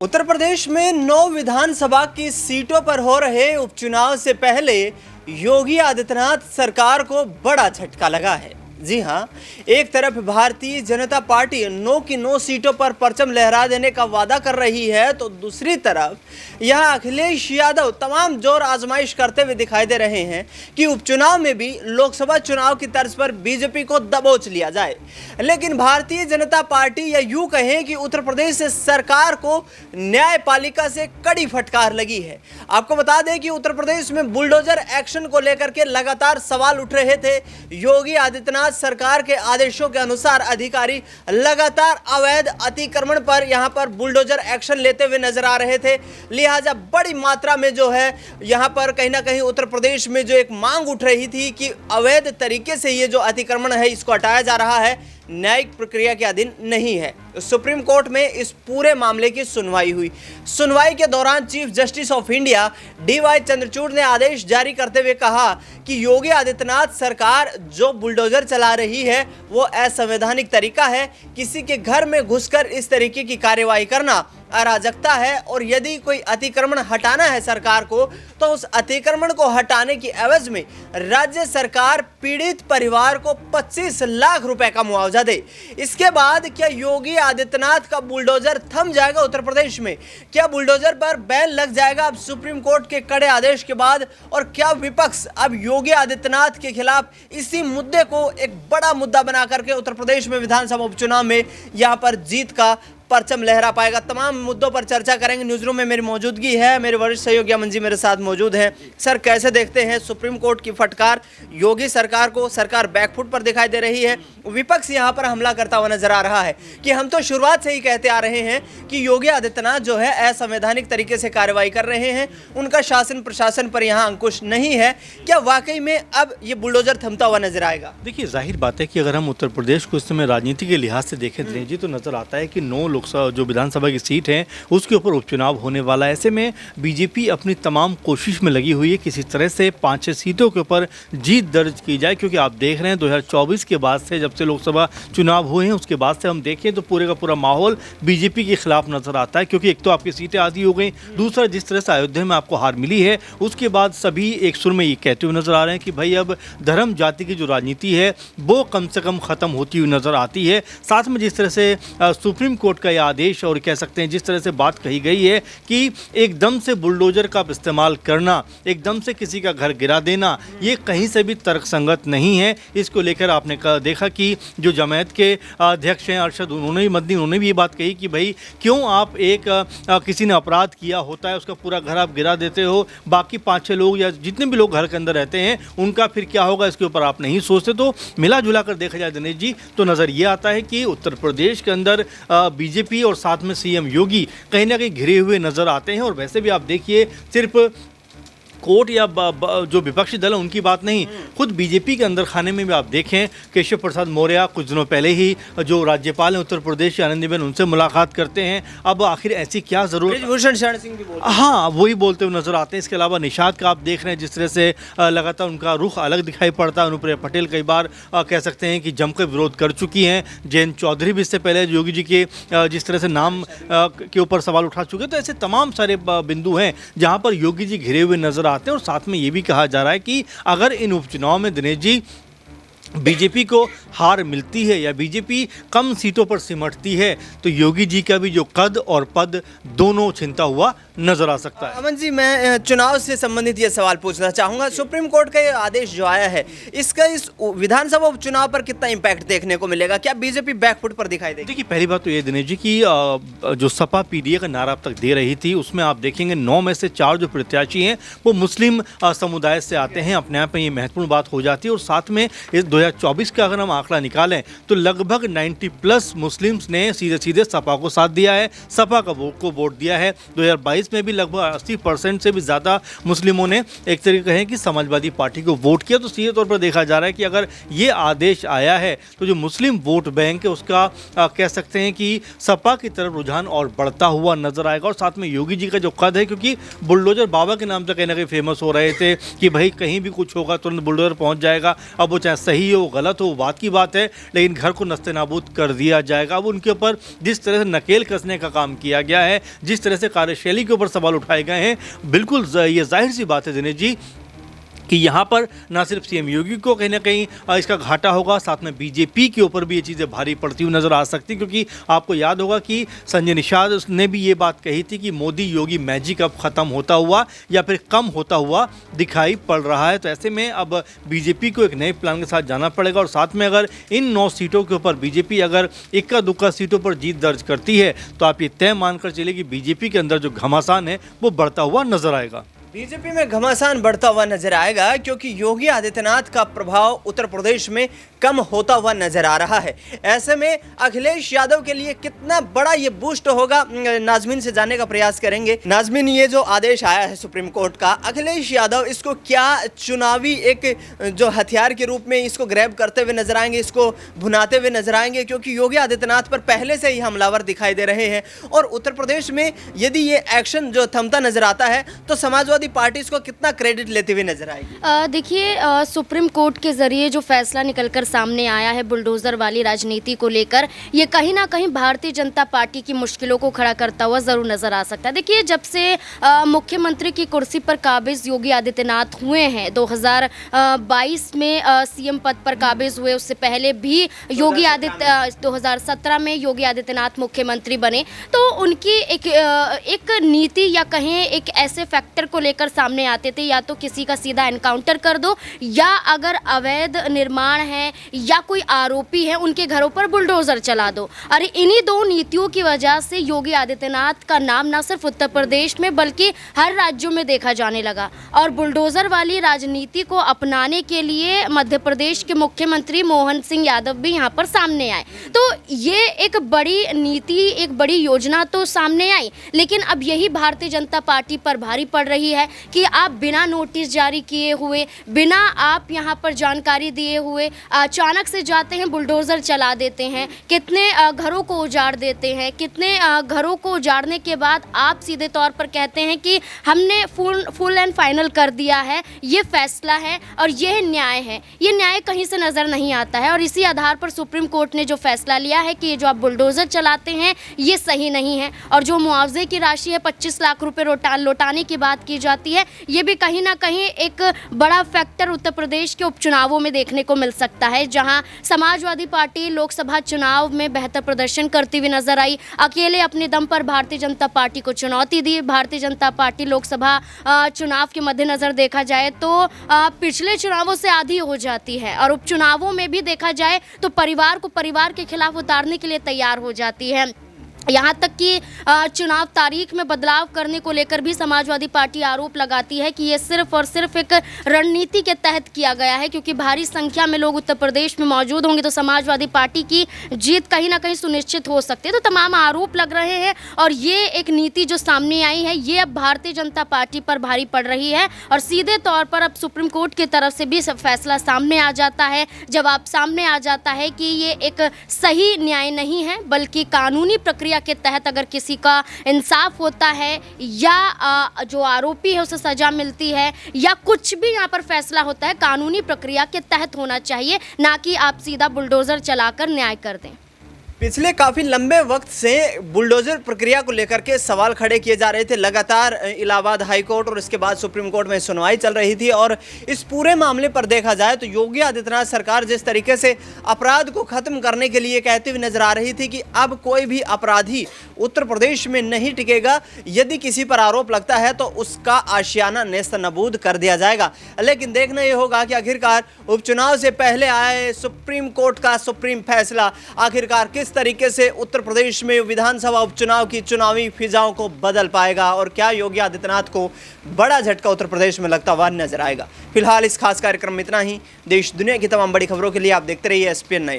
उत्तर प्रदेश में 9 विधानसभा की सीटों पर हो रहे उपचुनाव से पहले योगी आदित्यनाथ सरकार को बड़ा झटका लगा है। जी हां, एक तरफ भारतीय जनता पार्टी 9 की 9 सीटों पर परचम लहरा देने का वादा कर रही है, तो दूसरी तरफ यहां अखिलेश यादव तमाम जोर आजमाइश करते हुए दिखाई दे रहे हैं कि उपचुनाव में भी लोकसभा चुनाव की तर्ज पर बीजेपी को दबोच लिया जाए। लेकिन भारतीय जनता पार्टी या यूं कहें कि उत्तर प्रदेश सरकार को न्यायपालिका से कड़ी फटकार लगी है। आपको बता दें कि उत्तर प्रदेश में बुलडोजर एक्शन को लेकर के लगातार सवाल उठ रहे थे। योगी आदित्यनाथ सरकार के आदेशों के अनुसार अधिकारी लगातार अवैध अतिक्रमण पर यहां पर बुलडोजर एक्शन लेते हुए नजर आ रहे थे। लिहाजा बड़ी मात्रा में जो है यहां पर कहीं ना कहीं उत्तर प्रदेश में जो एक मांग उठ रही थी कि अवैध तरीके से ये जो अतिक्रमण है इसको हटाया जा रहा है, न्यायिक प्रक्रिया के अधीन नहीं है। सुप्रीम कोर्ट में इस पूरे मामले की सुनवाई हुई। सुनवाई के दौरान chief justice of India DY Chandrachud ने आदेश जारी करते हुए कहा कि योगी आदित्यनाथ सरकार जो बुलडोजर चला रही है वो असंवैधानिक तरीका है। किसी के घर में घुसकर इस तरीके की कार्यवाही करना अराजकता है, और यदि कोई अतिक्रमण हटाना है सरकार को तो उस अतिक्रमण को हटाने की एवज में राज्य सरकार पीड़ित परिवार को 25 लाख रुपए का मुआवजा दे। इसके बाद क्या योगी आदित्यनाथ का बुलडोजर थम जाएगा उत्तर प्रदेश में? क्या बुलडोजर पर बैन लग जाएगा अब सुप्रीम कोर्ट के कड़े आदेश के बाद? और क्या विपक्ष अब योगी आदित्यनाथ के खिलाफ इसी मुद्दे को एक बड़ा मुद्दा बना करके उत्तर प्रदेश में विधानसभा उपचुनाव में यहां पर जीत का परचम लहरा पाएगा? तमाम मुद्दों पर चर्चा करेंगे। न्यूज रूम में मेरी मौजूदगी है, मेरे वरिष्ठ सहयोगी अमन जी मेरे साथ मौजूद हैं। सर, कैसे देखते हैं सुप्रीम कोर्ट की फटकार योगी सरकार को? सरकार बैकफुट पर दिखाई दे रही है, विपक्ष यहां पर हमला करता हुआ नजर आ रहा है कि हम तो शुरुआत से ही कहते आ रहे हैं कि योगी आदित्यनाथ जो है असंवैधानिक तरीके से कार्रवाई कर रहे हैं, उनका शासन प्रशासन पर यहाँ अंकुश नहीं है। क्या वाकई में अब ये बुलडोजर थमता हुआ नजर आएगा? देखिए, जाहिर बात है कि अगर हम उत्तर प्रदेश को इस समय राजनीति के लिहाज से देखें दिनेश जी, तो नजर आता है कि 9 लोकसभा जो विधानसभा की सीट है उसके ऊपर उपचुनाव होने वाला है। ऐसे में बीजेपी अपनी तमाम कोशिश में लगी हुई है किसी तरह से 5-6 सीटों के ऊपर जीत दर्ज की जाए, क्योंकि आप देख रहे हैं 2024 के बाद से, जब से लोकसभा चुनाव हुए हैं उसके बाद से हम देखें तो पूरे का पूरा माहौल बीजेपी के खिलाफ नजर आता है। क्योंकि एक तो आपकी सीटें आधी हो गई, दूसरा जिस तरह से अयोध्या में आपको हार मिली है उसके बाद सभी एक सुर में ये कहते हुए नजर आ रहे हैं कि भाई अब धर्म जाति की जो राजनीति है वो कम से कम खत्म होती हुई नजर आती है। साथ में जिस तरह से सुप्रीम कोर्ट का यह आदेश और कह सकते हैं जिस तरह से बात कही गई है कि एकदम से बुलडोजर का इस्तेमाल करना, एकदम से किसी का घर गिरा देना, ये कहीं से भी तर्कसंगत नहीं है। इसको लेकर आपने देखा कि जो जमायत के अध्यक्ष हैं अरशद, उन्होंने भी ये बात कही कि भाई क्यों आप किसी ने अपराध किया होता है उसका पूरा घर आप गिरा देते हो, बाकी 5-6 लोग या जितने भी लोग घर के अंदर रहते हैं उनका फिर क्या होगा इसके ऊपर आप नहीं सोचते। तो मिला जुला कर देखा जाए दिनेश जी तो नज़र ये आता है कि उत्तर प्रदेश के अंदर बीजेपी और साथ में सीएम योगी कहीं ना कहीं घिरे हुए नजर आते हैं। और वैसे भी आप देखिए, सिर्फ कोर्ट या जो विपक्षी दल है उनकी बात नहीं, खुद बीजेपी के अंदर खाने में भी आप देखें, केशव प्रसाद मौर्य कुछ दिनों पहले ही जो राज्यपाल हैं उत्तर प्रदेश की आनंदीबेन उनसे मुलाकात करते हैं। अब आखिर ऐसी क्या जरूरत, भूषण शरण सिंह भी बोलते हैं। हाँ, वही बोलते हुए नजर आते हैं। इसके अलावा निषाद का आप देख रहे हैं जिस तरह से लगातार उनका रुख अलग दिखाई पड़ता है। अनुप्रिया पटेल कई बार कह सकते हैं कि जमकर विरोध कर चुकी हैं। जयंत चौधरी भी इससे पहले योगी जी के जिस तरह से नाम के ऊपर सवाल उठा चुके। तो ऐसे तमाम सारे बिंदु हैं जहाँ पर योगी जी घिरे हुए नजर आते हैं। और साथ में ये भी कहा जा रहा है कि अगर इन उपचुनाव में दिनेश जी बीजेपी को हार मिलती है या बीजेपी कम सीटों पर सिमटती है तो योगी जी का भी जो कद और पद दोनों छिनता हुआ नजर आ सकता है। अमन जी, मैं चुनाव से संबंधित ये सवाल पूछना चाहूंगा। सुप्रीम कोर्ट का ये आदेश जो आया है, इसका इस विधानसभा उपचुनाव पर कितना इम्पैक्ट देखने को मिलेगा? क्या बीजेपी बैकफुट पर दिखाई देगी? देखिए, पहली बात तो ये दिनेश जी की जो सपा पीडीए का नारा अब तक दे रही थी उसमें आप देखेंगे 9 में से 4 जो प्रत्याशी हैं वो मुस्लिम समुदाय से आते हैं। अपने आप में ये महत्वपूर्ण बात हो जाती है। और साथ में इस 2024 का अगर हम आंकड़ा निकालें तो लगभग 90+ मुस्लिम्स ने सीधे सीधे सपा को साथ दिया है, सपा का वोट दिया है। 2022 में भी लगभग 80% से भी ज़्यादा मुस्लिमों ने एक तरीके कहें कि समाजवादी पार्टी को वोट किया। तो सीधे तौर पर देखा जा रहा है कि अगर ये आदेश आया है तो जो मुस्लिम वोट बैंक है उसका कह सकते हैं कि सपा की तरफ रुझान और बढ़ता हुआ नजर आएगा। और साथ में योगी जी का जो कद है, क्योंकि बुलडोजर बाबा के नाम से कहीं ना कहीं फेमस हो रहे थे कि भाई कहीं भी कुछ होगा तुरंत बुलडोजर पहुँच जाएगा। अब वो चाहे सही सही हो, गलत हो, बात की बात है, लेकिन घर को नस्ते-नाबूद कर दिया जाएगा। अब उनके ऊपर जिस तरह से नकेल कसने का काम किया गया है, जिस तरह से कार्यशैली के ऊपर सवाल उठाए गए हैं, बिल्कुल ये जाहिर सी बात है दिनेश जी कि यहाँ पर ना सिर्फ सीएम योगी को कहीं ना कहीं इसका घाटा होगा, साथ में बीजेपी के ऊपर भी ये चीज़ें भारी पड़ती हुई नज़र आ सकती, क्योंकि आपको याद होगा कि संजय निषाद ने भी ये बात कही थी कि मोदी योगी मैजिक अब ख़त्म होता हुआ या फिर कम होता हुआ दिखाई पड़ रहा है। तो ऐसे में अब बीजेपी को एक नए प्लान के साथ जाना पड़ेगा, और साथ में अगर इन 9 सीटों के ऊपर बीजेपी अगर इक्का दुक्का सीटों पर जीत दर्ज करती है तो आप ये तय मानकर चलिए कि बीजेपी के अंदर जो घमासान है वो बढ़ता हुआ नजर आएगा। बीजेपी में घमासान बढ़ता हुआ नजर आएगा, क्योंकि योगी आदित्यनाथ का प्रभाव उत्तर प्रदेश में कम होता हुआ नजर आ रहा है। ऐसे में अखिलेश यादव के लिए कितना बड़ा ये बूस्ट होगा, नाजमीन से जानने का प्रयास करेंगे। नाजमीन, ये जो आदेश आया है सुप्रीम कोर्ट का, अखिलेश यादव इसको क्या चुनावी एक जो हथियार के रूप में इसको ग्रैब करते हुए नजर आएंगे, इसको भुनाते हुए नजर आएंगे? क्योंकि योगी आदित्यनाथ पर पहले से ही हमलावर दिखाई दे रहे हैं, और उत्तर प्रदेश में यदि ये एक्शन जो थमता नजर आता है तो समाजवादी पार्टी इसको कितना क्रेडिट लेते हुए नजर आएगी? देखिए, सुप्रीम कोर्ट के जरिए जो फैसला निकलकर सामने आया है बुलडोजर वाली राजनीति को लेकर, ये कहीं ना कहीं भारतीय जनता पार्टी की मुश्किलों को खड़ा करता हुआ जरूर नजर आ सकता है। देखिए, जब से मुख्यमंत्री की कुर्सी पर काबिज योगी आदित्यनाथ हुए हैं, 2022 में सीएम पद पर काबिज हुए, उससे पहले भी योगी आदित्य 2017 में योगी आदित्यनाथ मुख्यमंत्री बने, तो उनकी एक नीति या कहें एक ऐसे फैक्टर को लेकर सामने आते थे, या तो किसी का सीधा एनकाउंटर कर दो, या अगर अवैध निर्माण है या कोई आरोपी है उनके घरों पर बुलडोजर चला दो। अरे इन्हीं दो नीतियों की वजह से योगी आदित्यनाथ का नाम न सिर्फ उत्तर प्रदेश में बल्कि हर राज्यों में देखा जाने लगा, और बुलडोजर वाली राजनीति को अपनाने के लिए मध्य प्रदेश के मुख्यमंत्री मोहन सिंह यादव भी यहाँ पर सामने आए। तो ये एक बड़ी नीति, एक बड़ी योजना तो सामने आई, लेकिन अब यही भारतीय जनता पार्टी पर भारी पड़ रही है कि आप बिना नोटिस जारी किए हुए, बिना आप यहाँ पर जानकारी दिए हुए अचानक से जाते हैं, बुलडोजर चला देते हैं, कितने घरों को उजाड़ देते हैं, कितने घरों को उजाड़ने के बाद आप सीधे तौर पर कहते हैं कि हमने फुल एंड फाइनल कर दिया है, ये फैसला है और यह न्याय है। ये न्याय कहीं से नज़र नहीं आता है, और इसी आधार पर सुप्रीम कोर्ट ने जो फैसला लिया है कि ये जो आप बुलडोजर चलाते हैं ये सही नहीं है, और जो मुआवजे की राशि है 25 लाख रुपए लौटाने की बात की जाती है, ये भी कहीं ना कहीं एक बड़ा फैक्टर उत्तर प्रदेश के उपचुनावों में देखने को मिल सकता है, जहां समाजवादी पार्टी लोकसभा चुनाव में बेहतर प्रदर्शन करती हुई नजर आई, अकेले अपने दम पर भारतीय जनता पार्टी को चुनौती दी। भारतीय जनता पार्टी लोकसभा चुनाव के मद्देनजर देखा जाए तो पिछले चुनावों से आधी हो जाती है, और उपचुनावों में भी देखा जाए तो परिवार को परिवार के खिलाफ उतारने के लिए तैयार हो जाती है। यहाँ तक कि चुनाव तारीख में बदलाव करने को लेकर भी समाजवादी पार्टी आरोप लगाती है कि ये सिर्फ और सिर्फ एक रणनीति के तहत किया गया है, क्योंकि भारी संख्या में लोग उत्तर प्रदेश में मौजूद होंगे तो समाजवादी पार्टी की जीत कहीं ना कहीं सुनिश्चित हो सकती है। तो तमाम आरोप लग रहे हैं, और ये एक नीति जो सामने आई है ये अब भारतीय जनता पार्टी पर भारी पड़ रही है, और सीधे तौर पर अब सुप्रीम कोर्ट की तरफ से भी फैसला सामने आ जाता है, जवाब सामने आ जाता है कि ये एक सही न्याय नहीं है, बल्कि कानूनी प्रक्रिया के तहत अगर किसी का इंसाफ होता है या जो आरोपी है उसे सजा मिलती है या कुछ भी यहाँ पर फैसला होता है, कानूनी प्रक्रिया के तहत होना चाहिए, ना कि आप सीधा बुलडोजर चलाकर न्याय कर दें। पिछले काफ़ी लंबे वक्त से बुलडोजर प्रक्रिया को लेकर के सवाल खड़े किए जा रहे थे। लगातार इलाहाबाद हाई कोर्ट और इसके बाद सुप्रीम कोर्ट में सुनवाई चल रही थी, और इस पूरे मामले पर देखा जाए तो योगी आदित्यनाथ सरकार जिस तरीके से अपराध को ख़त्म करने के लिए कहती हुई नजर आ रही थी कि अब कोई भी अपराधी उत्तर प्रदेश में नहीं टिकेगा, यदि किसी पर आरोप लगता है तो उसका आशियाना नेस्तनाबूद कर दिया जाएगा। लेकिन देखना ये होगा कि आखिरकार उपचुनाव से पहले आए सुप्रीम कोर्ट का सुप्रीम फैसला आखिरकार किस तरीके से उत्तर प्रदेश में विधानसभा उपचुनाव की चुनावी फिजाओं को बदल पाएगा, और क्या योगी आदित्यनाथ को बड़ा झटका उत्तर प्रदेश में लगता हुआ नजर आएगा। फिलहाल इस खास कार्यक्रम में इतना ही। देश दुनिया की तमाम बड़ी खबरों के लिए आप देखते रहिए SPN9।